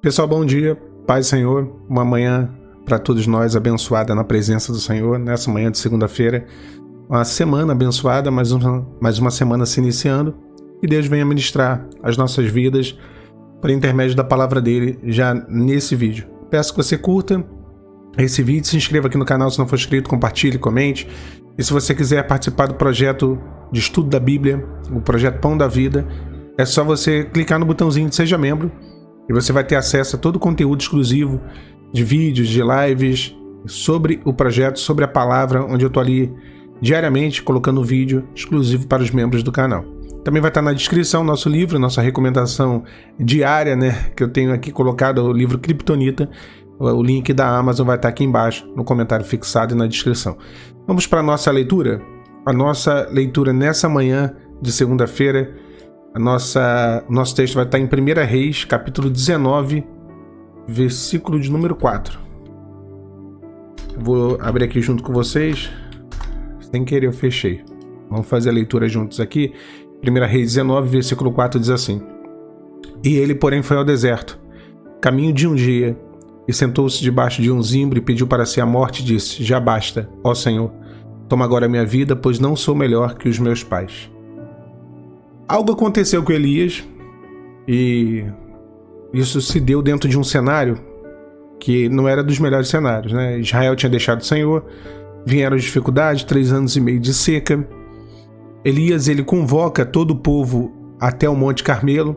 Pessoal, bom dia, paz do Senhor, uma manhã para todos nós abençoada na presença do Senhor, nessa manhã de segunda-feira, uma semana abençoada, mais uma semana se iniciando, que Deus venha ministrar as nossas vidas por intermédio da palavra dele já nesse vídeo. Peço que você curta esse vídeo, se inscreva aqui no canal se não for inscrito, compartilhe, comente, e se você quiser participar do projeto de estudo da Bíblia, o projeto Pão da Vida, é só você clicar no botãozinho de Seja Membro, e você vai ter acesso a todo o conteúdo exclusivo de vídeos, de lives, sobre o projeto, sobre a palavra, onde eu estou ali diariamente colocando vídeo exclusivo para os membros do canal. Também vai estar na descrição nosso livro, nossa recomendação diária, que eu tenho aqui colocado, o livro Kryptonita. O link da Amazon vai estar aqui embaixo, no comentário fixado e na descrição. Vamos para a nossa leitura? A nossa leitura nessa manhã de segunda-feira, o nosso texto vai estar em 1 Reis, capítulo 19, versículo de número 4. Vou abrir aqui junto com vocês. Sem querer eu fechei. Vamos fazer a leitura juntos aqui. 1 Reis 19, versículo 4 diz assim: E ele, porém, foi ao deserto, caminho de um dia, e sentou-se debaixo de um zimbro e pediu para si a morte e disse: Já basta, ó Senhor, toma agora a minha vida, pois não sou melhor que os meus pais. Algo aconteceu com Elias, e isso se deu dentro de um cenário que não era dos melhores cenários, Israel tinha deixado o Senhor, vieram as dificuldades, 3 anos e meio de seca. Elias, ele convoca todo o povo até o Monte Carmelo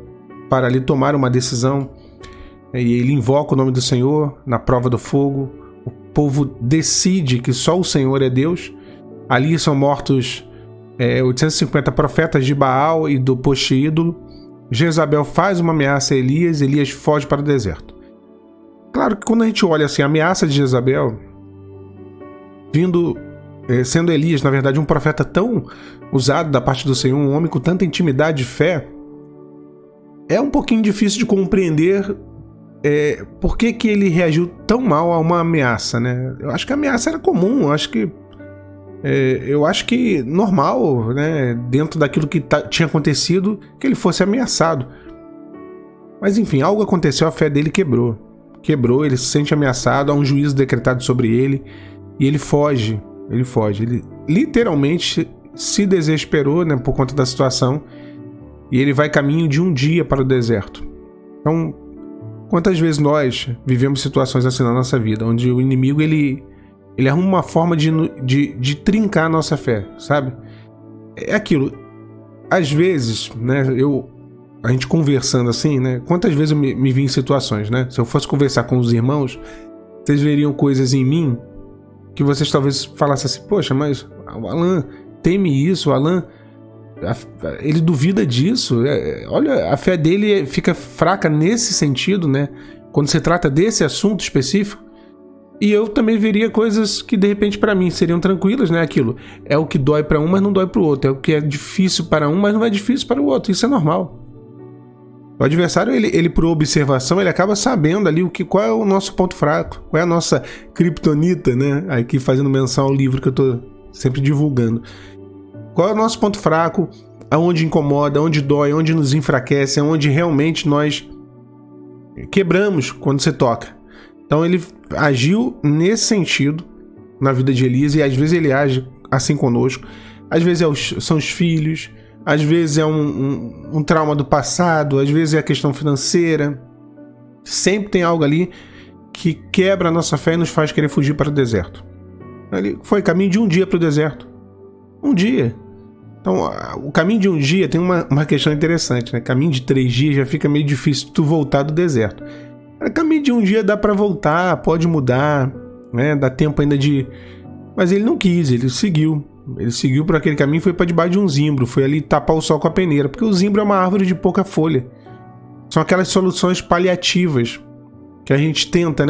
para ali tomar uma decisão, e ele invoca o nome do Senhor na prova do fogo. O povo decide que só o Senhor é Deus. Ali são mortos 850 profetas de Baal e do poste ídolo. Jezabel faz uma ameaça a Elias, Elias foge para o deserto. Claro que quando a gente olha assim, a ameaça de Jezabel, sendo Elias, na verdade, um profeta tão usado da parte do Senhor, um homem com tanta intimidade e fé, é um pouquinho difícil de compreender por que ele reagiu tão mal a uma ameaça, Eu acho que a ameaça era comum, eu acho que normal, dentro daquilo que tinha acontecido, que ele fosse ameaçado. Mas enfim, algo aconteceu, a fé dele quebrou, ele se sente ameaçado, há um juízo decretado sobre ele, e ele foge, ele literalmente se desesperou, por conta da situação, e ele vai caminho de um dia para o deserto. Então, quantas vezes nós vivemos situações assim na nossa vida, onde o inimigo, ele arruma uma forma de trincar a nossa fé, sabe? É aquilo. Às vezes, a gente conversando assim, quantas vezes eu me vi em situações, Se eu fosse conversar com os irmãos, vocês veriam coisas em mim que vocês talvez falassem assim: poxa, mas o Alan teme isso, o Alan, ele duvida disso, olha, a fé dele fica fraca nesse sentido, quando se trata desse assunto específico. E eu também veria coisas que de repente para mim seriam tranquilas, Aquilo é o que dói para um, mas não dói para o outro. É o que é difícil para um, mas não é difícil para o outro. Isso é normal. O adversário, ele por observação, ele acaba sabendo ali qual é o nosso ponto fraco, qual é a nossa kryptonita, Aqui fazendo menção ao livro que eu tô sempre divulgando. Qual é o nosso ponto fraco, aonde incomoda, aonde dói, aonde nos enfraquece, aonde realmente nós quebramos quando se toca. Então ele agiu nesse sentido na vida de Elias, e às vezes ele age assim conosco. Às vezes são os filhos, às vezes é um trauma do passado, às vezes é a questão financeira. Sempre tem algo ali que quebra a nossa fé e nos faz querer fugir para o deserto. Ele foi caminho de um dia para o deserto. Um dia. Então, o caminho de um dia tem uma questão interessante, Caminho de 3 dias já fica meio difícil tu voltar do deserto. Caminho de um dia dá pra voltar, pode mudar, dá tempo ainda de... Mas ele não quis, ele seguiu por aquele caminho, foi pra debaixo de um zimbro, foi ali tapar o sol com a peneira, porque o zimbro é uma árvore de pouca folha. São aquelas soluções paliativas que a gente tenta,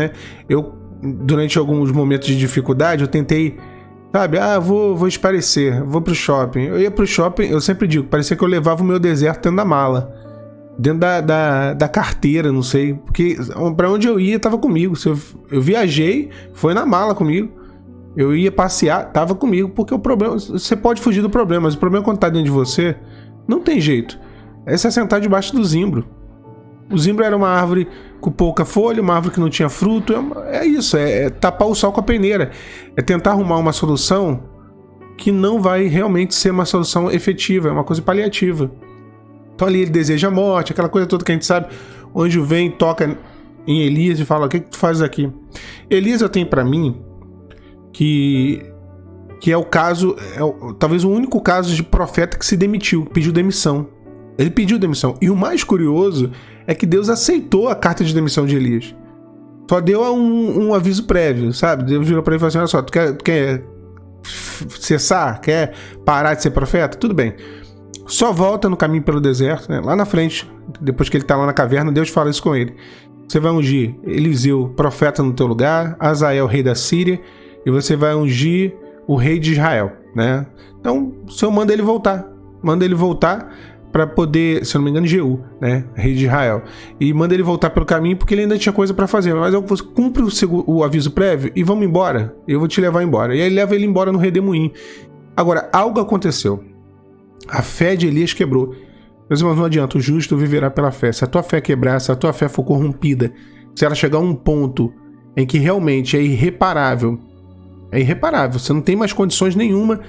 Eu, durante alguns momentos de dificuldade, eu tentei, vou esparecer, vou pro shopping. Eu ia pro shopping, eu sempre digo, parecia que eu levava o meu deserto dentro da mala, dentro da carteira, não sei, porque pra onde eu ia tava comigo. Se eu viajei, foi na mala comigo. Eu ia passear, tava comigo, porque o problema, você pode fugir do problema, mas o problema quando tá dentro de você, não tem jeito. É você sentar debaixo do zimbro. O zimbro era uma árvore com pouca folha, uma árvore que não tinha fruto. É isso, é tapar o sol com a peneira. É tentar arrumar uma solução que não vai realmente ser uma solução efetiva, é uma coisa paliativa. Então ali ele deseja a morte, aquela coisa toda que a gente sabe. O anjo vem, toca em Elias e fala: o que tu fazes aqui? Elias, eu tenho pra mim que é o caso, talvez o único caso de profeta que se demitiu, pediu demissão. Ele pediu demissão. E o mais curioso é que Deus aceitou a carta de demissão de Elias. Só deu um aviso prévio, sabe? Deus virou pra ele e falou assim: olha só, tu quer cessar? Quer parar de ser profeta? Tudo bem. Só volta no caminho pelo deserto, né? Lá na frente, depois que ele tá lá na caverna, Deus fala isso com ele. Você vai ungir Eliseu, profeta, no teu lugar, Azael, rei da Síria, e você vai ungir o rei de Israel, né? Então, o Senhor manda ele voltar. Manda ele voltar para poder, se eu não me engano, Jeú, né? Rei de Israel. E manda ele voltar pelo caminho porque ele ainda tinha coisa para fazer. Mas eu cumpre o aviso prévio e vamos embora. Eu vou te levar embora. E aí leva ele embora no redemoinho. Agora, algo aconteceu. A fé de Elias quebrou. Meus irmãos, não adianta, o justo viverá pela fé. Se a tua fé quebrar, se a tua fé for corrompida, se ela chegar a um ponto em que realmente é irreparável, você não tem mais condições nenhuma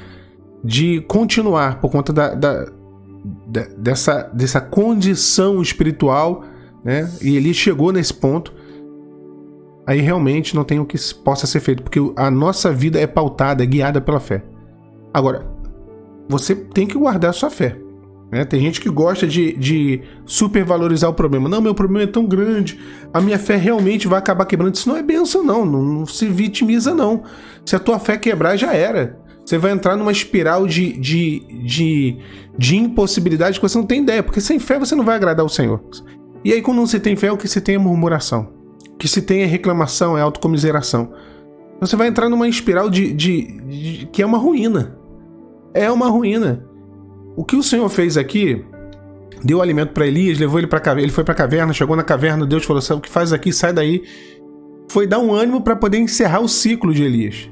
de continuar por conta dessa condição espiritual, né? E ele chegou nesse ponto, aí realmente não tem o que possa ser feito, porque a nossa vida é pautada, é guiada pela fé. Agora, você tem que guardar a sua fé, né? Tem gente que gosta de supervalorizar o problema. Não, meu problema é tão grande, a minha fé realmente vai acabar quebrando. Isso não é bênção, não se vitimiza, não. Se a tua fé quebrar, já era. Você vai entrar numa espiral de impossibilidade que você não tem ideia, porque sem fé você não vai agradar o Senhor. E aí, quando não se tem fé, o que se tem é murmuração, o que se tem é reclamação, é autocomiseração. Você vai entrar numa espiral que é uma ruína. É uma ruína. O que o Senhor fez aqui, deu alimento para Elias, levou ele para caverna, ele foi para a caverna, chegou na caverna, Deus falou: o que faz aqui, sai daí. Foi dar um ânimo para poder encerrar o ciclo de Elias.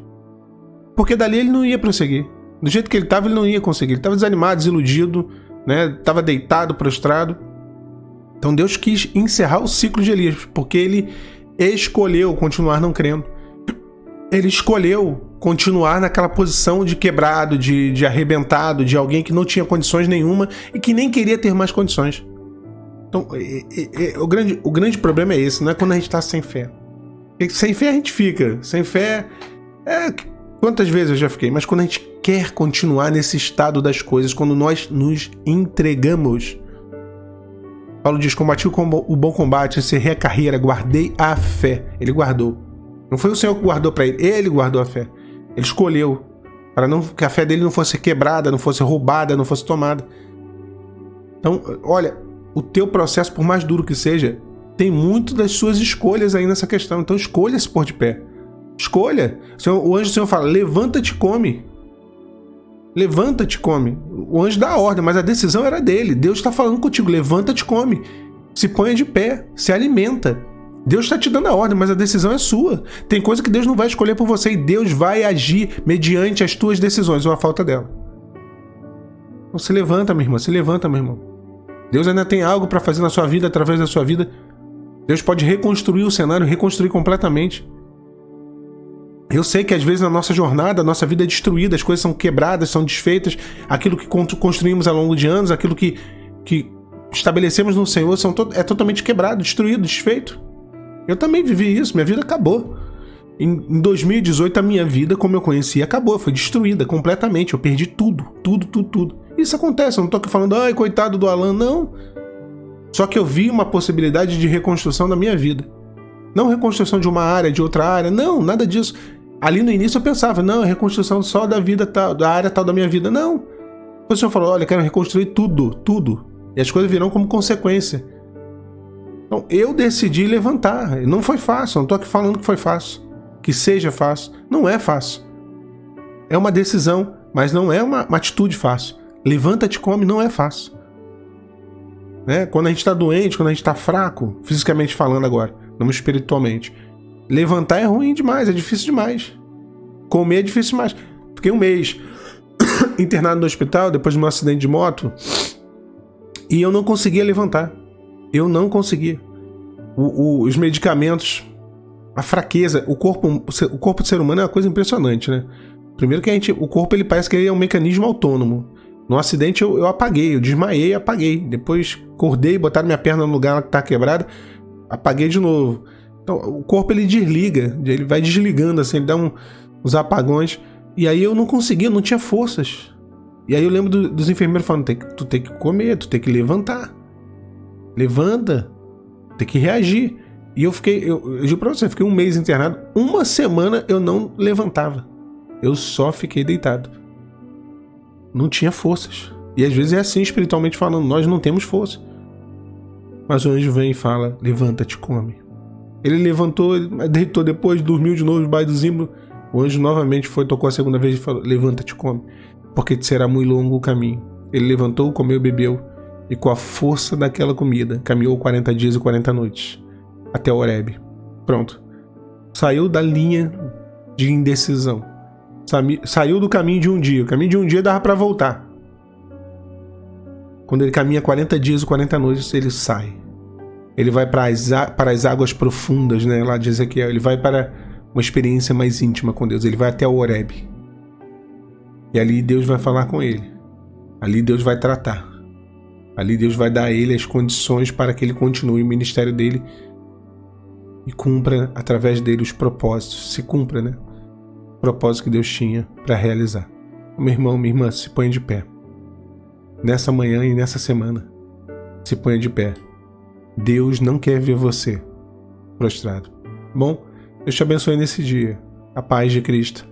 Porque dali ele não ia prosseguir. Do jeito que ele estava, ele não ia conseguir. Ele estava desanimado, desiludido, né? Estava deitado, prostrado. Então Deus quis encerrar o ciclo de Elias, porque ele escolheu continuar não crendo. Ele escolheu continuar naquela posição de quebrado, de arrebentado, de alguém que não tinha condições nenhuma e que nem queria ter mais condições. Então, o grande problema é esse, não é quando a gente está sem fé. Porque sem fé a gente fica, sem fé... Quantas vezes eu já fiquei, mas quando a gente quer continuar nesse estado das coisas, quando nós nos entregamos... Paulo diz: combati o bom combate, encerrei a carreira, guardei a fé. Ele guardou. Não foi o Senhor que guardou para ele, ele guardou a fé. Ele escolheu para que a fé dele não fosse quebrada, não fosse roubada, não fosse tomada. Então, olha, o teu processo, por mais duro que seja, tem muito das suas escolhas aí nessa questão. Então escolha se pôr de pé. Escolha. O anjo do Senhor fala: levanta-te e come. Levanta-te e come. O anjo dá a ordem, mas a decisão era dele. Deus está falando contigo: levanta-te e come. Se ponha de pé, se alimenta. Deus está te dando a ordem, mas a decisão é sua. Tem coisa que Deus não vai escolher por você e Deus vai agir mediante as tuas decisões ou a falta dela. Então se levanta, minha irmã, se levanta, meu irmão. Deus ainda tem algo para fazer na sua vida, através da sua vida. Deus pode reconstruir o cenário, reconstruir completamente. Eu sei que às vezes na nossa jornada, a nossa vida é destruída, as coisas são quebradas, são desfeitas, aquilo que construímos ao longo de anos, aquilo que estabelecemos no Senhor é totalmente quebrado, destruído, desfeito. Eu também vivi isso, minha vida acabou. Em 2018, a minha vida, como eu conhecia, acabou, foi destruída completamente. Eu perdi tudo. Isso acontece, eu não tô aqui falando: ai, coitado do Alan, não. Só que eu vi uma possibilidade de reconstrução da minha vida. Não reconstrução de uma área, de outra área, não, nada disso. Ali no início eu pensava: não, é reconstrução só da vida tal, da área tal da minha vida. Não. O Senhor falou: olha, eu quero reconstruir tudo. E as coisas virão como consequência. Então, eu decidi levantar. Não foi fácil, não estou aqui falando que foi fácil. Que seja fácil. Não é fácil. É uma decisão, mas não é uma atitude fácil. Levanta-te e come, não é fácil. Né? Quando a gente está doente, quando a gente está fraco, fisicamente falando agora, não espiritualmente, levantar é ruim demais, é difícil demais. Comer é difícil demais. Fiquei um mês internado no hospital, depois de um acidente de moto, e eu não conseguia levantar. Eu não consegui. Os medicamentos, a fraqueza, o corpo do ser humano é uma coisa impressionante, né? Primeiro que o corpo ele parece que ele é um mecanismo autônomo. No acidente eu apaguei, eu desmaiei e apaguei. Depois acordei, botaram minha perna no lugar que tá quebrado, apaguei de novo. Então o corpo ele desliga, ele vai desligando assim, ele dá uns apagões. E aí eu não conseguia, não tinha forças. E aí eu lembro dos enfermeiros falando, tu tem que comer, tu tem que levantar. Levanta, tem que reagir. E eu digo pra você, eu fiquei um mês internado, uma semana eu não levantava. Eu só fiquei deitado. Não tinha forças. E às vezes é assim, espiritualmente falando, nós não temos força. Mas o anjo vem e fala, levanta-te, come. Ele levantou, deitou depois, dormiu de novo debaixo do zimbro. O anjo novamente tocou a segunda vez e falou, levanta-te, come, porque te será muito longo o caminho. Ele levantou, comeu, bebeu, e com a força daquela comida, caminhou 40 dias e 40 noites, até Horebe. Pronto. Saiu da linha de indecisão. Saiu do caminho de um dia. O caminho de um dia dava para voltar. Quando ele caminha 40 dias e 40 noites, ele sai. Ele vai para as águas profundas, né? Lá de Ezequiel. Ele vai para uma experiência mais íntima com Deus. Ele vai até o Horebe. E ali Deus vai falar com ele. Ali Deus vai tratar. Ali Deus vai dar a ele as condições para que ele continue o ministério dele e cumpra através dele os propósitos. Se cumpra, né? O propósito que Deus tinha para realizar. Meu irmão, minha irmã, se ponha de pé. Nessa manhã e nessa semana, se ponha de pé. Deus não quer ver você prostrado. Bom, Deus te abençoe nesse dia. A paz de Cristo.